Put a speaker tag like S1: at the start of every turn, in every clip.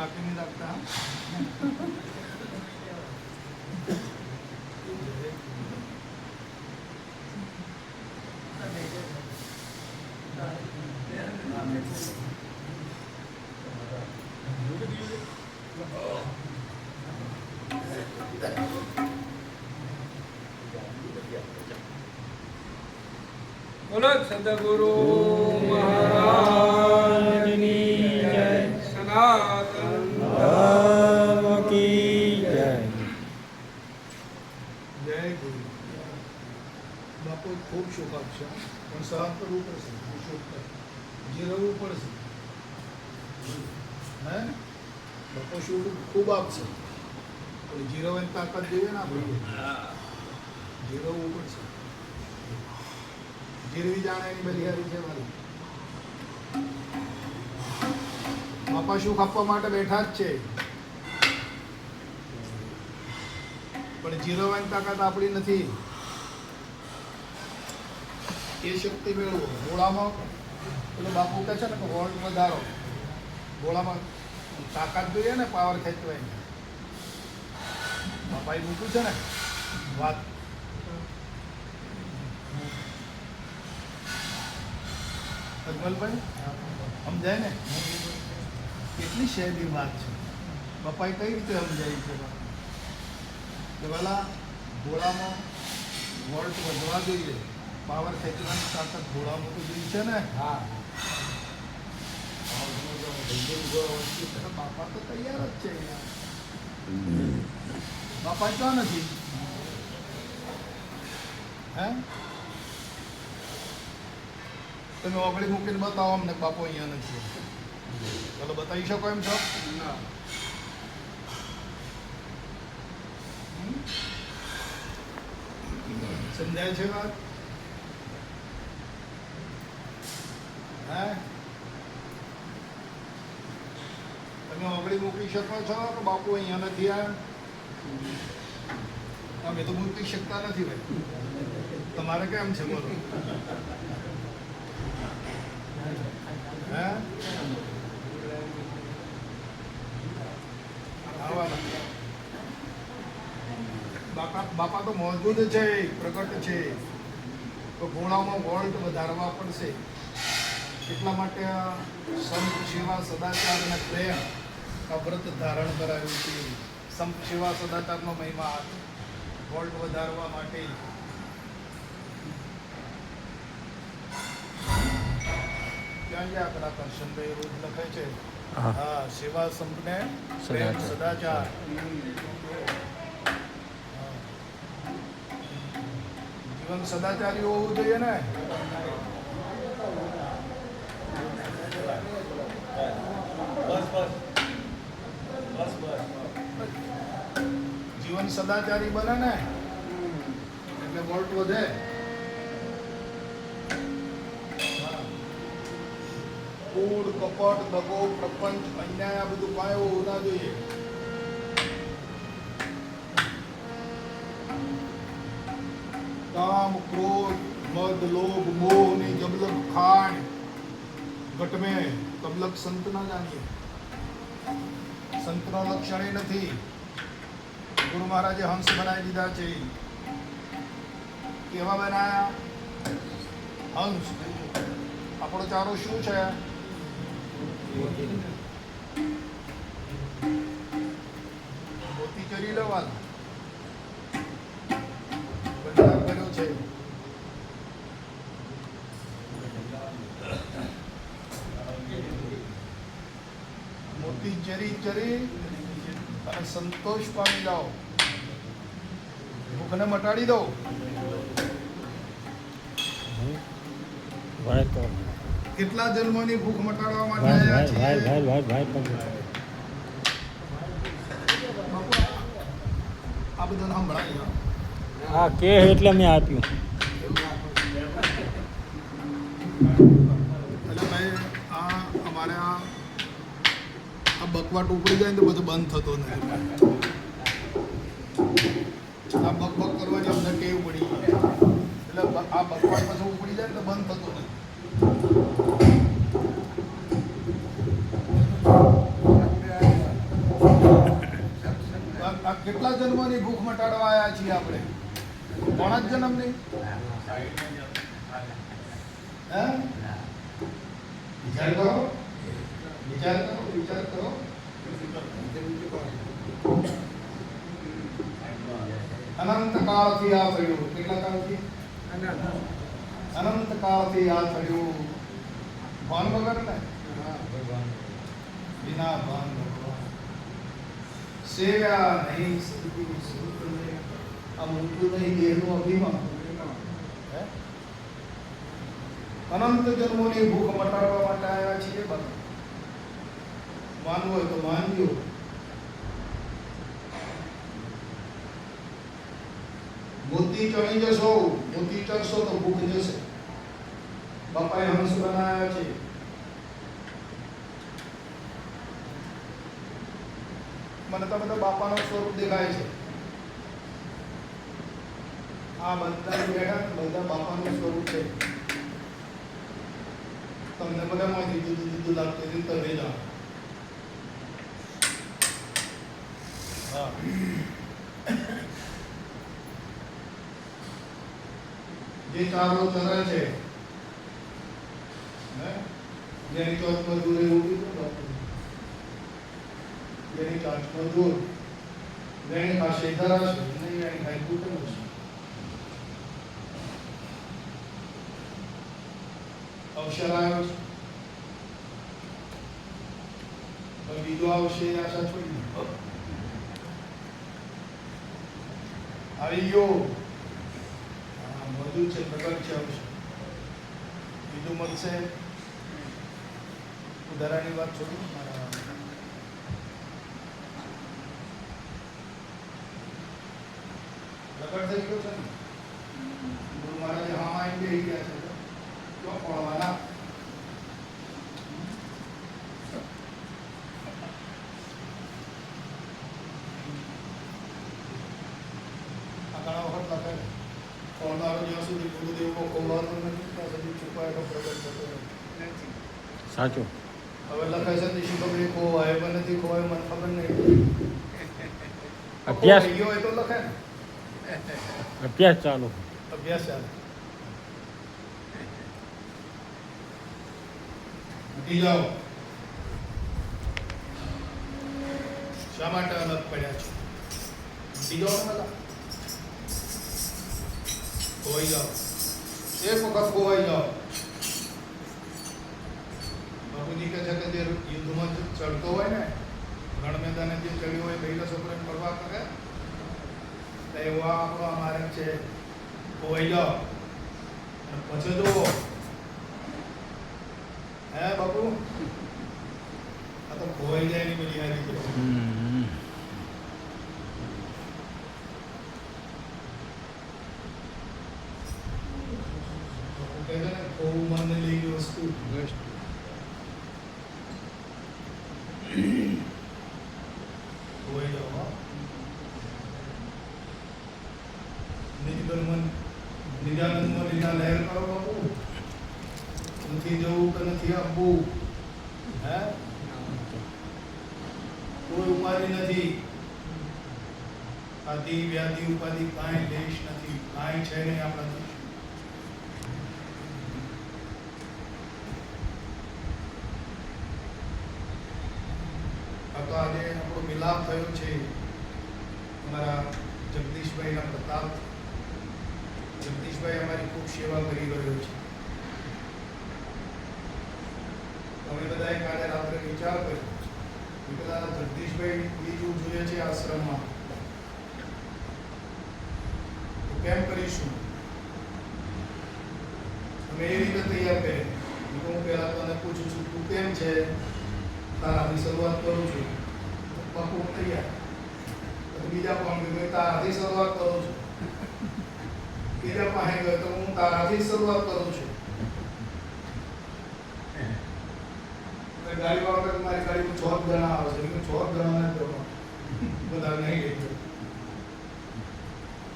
S1: બાકી નહીં રાખતા. બોલો સદગુરુ મહારાજની જય. સનાતન ધર્મ કી જય. જય ગુરુ. બાપુ ખૂબ શોખ આપશે, પણ સહન કરવું પડશે. જીરવવું પડશે. હે બાપુ શું ખૂબ આપશે, પણ જીરવવાની તાકાત જોઈએ ને આપણે. જીરવવું પડશે. જીરવી જાણે એની બલિહારી છે મારી. બાપા સુખ આપવા માટે બેઠા જ છે, પણ જીરવવાની તાકાત આપણી નથી. એ શક્તિ મેળવો. ગોળામાં પેલો બાપુ કહે છે ને કે વોલ્ટ વધારો. ગોળામાં તાકાત જોઈએ ને, પાવર ખેંચવાની. બાપાએ મૂક્યું છે ને વાત. અજમલભાઈ સમજાય ને, કેટલી સહેલી વાત છે. બાપાએ કઈ રીતે સમજાવી છે કે પેલા ઘોડામાં વોલ્ટ વધવા જોઈએ, પાવર ખેંચવાની તાકાત ઘોડામાં તો જોઈએ છે ને. હા, બાપા તો તૈયાર જ છે. બાપા ક્યાં નથી? હે તમે ઓગળી મૂકીને બતાવો અમને, બાપુ અહીંયા નથી. ચાલો બતાવી શકો એમ છો? સમજાય છે વાત? હે તમે ઓગળી મૂકી શકો છો કે બાપુ અહીંયા નથી? અમે તો મૂકી શકતા નથી ભાઈ. તમારે કેમ છે બોલો? બાપા તો મોજૂદ છે, પ્રગટ છે. તો ઘોડામાં વોલ્ટ વધારવા પડશે. એટલા માટે સંત સેવા સદાચાર અને પ્રેમ આ વ્રત ધારણ કરાવ્યું છે. સંત સેવા સદાચારનો મહિમા વોલ્ટ વધારવા માટે. ક્યાં ગયા કરા કરશનભાઈ રોજ લખે છે. હા, સેવા સંપને પ્રેમ સદાચાર. જીવન સદાચારી હોવું જોઈએ ને. જીવન સદાચારી બને ને એટલે વોલ્ટ વધે. કૂડ, કપટ, દગો, પ્રપંચ, અન્યાય આ બધું કાંઈ હોવું ના જોઈએ. કામ, ક્રોધ, મદ, લોભ, મોહ ની જબલક ખાણ ઘટ में તબલક સંત ના જાણીએ. સંતનો લક્ષણ એ નથી. ગુરુ મહારાજે હંસ બનાવી દીધા છે. કેવા બનાયા? હંસ. આપણો ચારો શું છે? મોતી ચરી લેવાના. બંધાર કર્યો છે. મોતી ચરી ચરી અને સંતોષ પામી જાઓ. ભૂખને મટાડી દો. કેટલા જન્મોની ભૂખ મટાડવા માટે આવ્યા છે. આ બધું સંભળાય.
S2: હા કે એટલે મેં આપ્યું.
S1: એટલે ભાઈ આ અમારે આ આ બકવાટ ઉપડી જાય ને તો બધું બંધ થતો નથી. આ બક કરવાની અમને ટેવ પડી ગઈ એટલે આ બકવાટ પછી ઉપડી જાય ને તો બંધ થતો નથી. આ કેટલા જન્મોની ભૂખ મટાડવા આવ્યા છીએ આપણે? કોણા જ જન્મની? હે? વિચાર કરો, વિચાર કરો, વિચાર કરો. અનંત કાળથી આ થયું. કેટલા કાળથી? અનંત કાળથી આ થયું. ભાન વગર ને? બિના ભાન ભગવાન સેવ્યા નહીં સદગુરુ સંતને. આ મૂકતું નહીં દેહનું અભિમાન. હે? અનંત જન્મોની ભૂખ મટાડવા માટે આવ્યા છીએ. બધા માનવું હોય તો માનજો. મોતી ચણી જશો, મોતી ચડશો તો ભૂખ જશે. બાપાએ હંસ બનાવ્યા છે. મને તો બધા બાપાનો સ્વરૂપ દેખાય છે. આ બધા બેઠા બધા બાપાનું સ્વરૂપ છે. તમને બધામાંથી જુદું જુદું લાગતું હોય તો તમે જાઓ. હા, જે ચારો ચરે છે જેની ચોથ મજૂર એવું કીધું, જેની ચાંચ મજૂર જેની પાસે ધરાશે નહીં એની કાંઈ કૂટુંબ છે. અવસર આવ્યો છે, પણ બીજો આવશે એ આશા છોડી દો. આવી ગયો મજૂર છે, પ્રગટ છે, આવશે. બીજું મળશે. ઉધારાની વાત છોડી પ્રગટ થઈ ગયો છે ને. ગુરુ મહારાજે હા માં બેસી ગયા છે. ક્યાં પડવાના? આ ઘણા વખત લખે કોણવારો જ્યાં સુધી ગુરુદેવનો કોવાતો નથી ત્યાં સુધી છુપાયેલો પ્રગટ થતો નથી.
S2: સાચું.
S1: હવે લખે છે નિશી ખબર ખોવાય પણ નથી ખોવાય મને ખબર નહીં.
S2: અભ્યાસ
S1: ખોવાઈ ગયો હોય તો લખે ને.
S2: અભ્યાસ ચાલુ.
S1: અભ્યાસ ચાલે. મૂકી જાઓ. શા માટે અલગ પડ્યા છે? મૂકી જાઓ ને બધા. ખોવાઈ જાઓ. એક વખત ખોવાઈ જાઓ. બાપુજી કહે છે કે જે યુદ્ધમાં ચડતો હોય ને, રણ મેદાને જે ચડ્યો હોય પહેલા છોકરાને પરવા કરે તો એવો આપણો માર્ગ છે. ખોવાઈ જાઓ અને પછી જુઓ. હે બાપુ, આ તો ખોવાઈ જાય ની બધી હારી છે. બાપુ કહે છે ને ખોવું મનને લઈ ગઈ વસ્તુ. ખોવાઈ જાઓ. નિજાનંદમાં લીલા લહેર કરો બાપુ. નથી જવું કે નથી આપવું. હે, કોઈ ઉપાધિ નથી. આદિ વ્યાધિ ઉપાધિ કાંઈ લેશ નથી. કાંઈ છે નહીં આપણાથી. આ તો આજે આપણો મિલાપ થયો છે અમારા જગદીશભાઈના પ્રતાપ. જગદીશભાઈ અમારી ખૂબ સેવા કરી રહ્યો છે. અમે બધાએ કાલે રાત્રે વિચાર કર્યો કે પેલા જગદીશભાઈ બીજું જોઈએ છે આશ્રમમાં, તો કેમ કરીશું? અમે એ રીતે તૈયાર કરીએ. હું પહેલા તને પૂછું છું તું કેમ છે, તારાથી શરૂઆત કરું છું. બાપુ તૈયાર. બીજા કોણ કે તારાથી શરૂઆત કરું છું. બીજા પાસે ગયો તો હું તારાથી શરૂઆત કરું છું. ગાડીવાળો કે મારી ગાડીમાં 6 જણા આવે છે, એટલે 6 જણાને જવા બધા નહીં લઈ ગયો.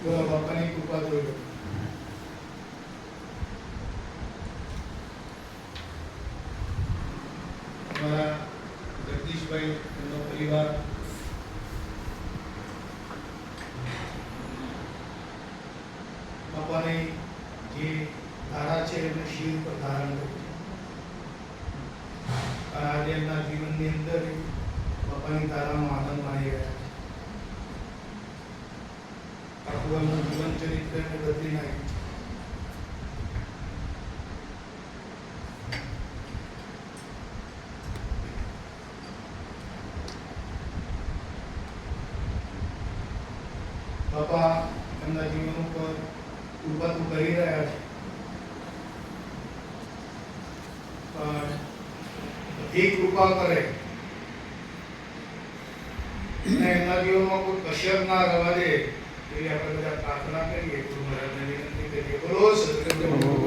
S1: બોલો બાપાની કૃપા જોઈ લો. અમારા જગદીશભાઈ, એમનો પરિવાર, બાપાની જે ધારા છે એમને શિર પર ધારણ કર્યું છે. અને આજે એમના જીવનની અંદર બાપાની ધારાનો આનંદ માણી રહ્યા છે. આખું એમનું જીવન ચરિત્ર એમને બદલી નાખ્યું છે. બાપા એમના જીવન ઉપર કૃપા તો કરી રહ્યા છે, પણ એ કૃપા કરે અને એમના જીવનમાં કોઈ કશર ના રહેવા દે એવી આપણે બધા પ્રાર્થના કરીએ. ગુરુ મહારાજને વિનંતી કરીએ. બોલો સદગુરુ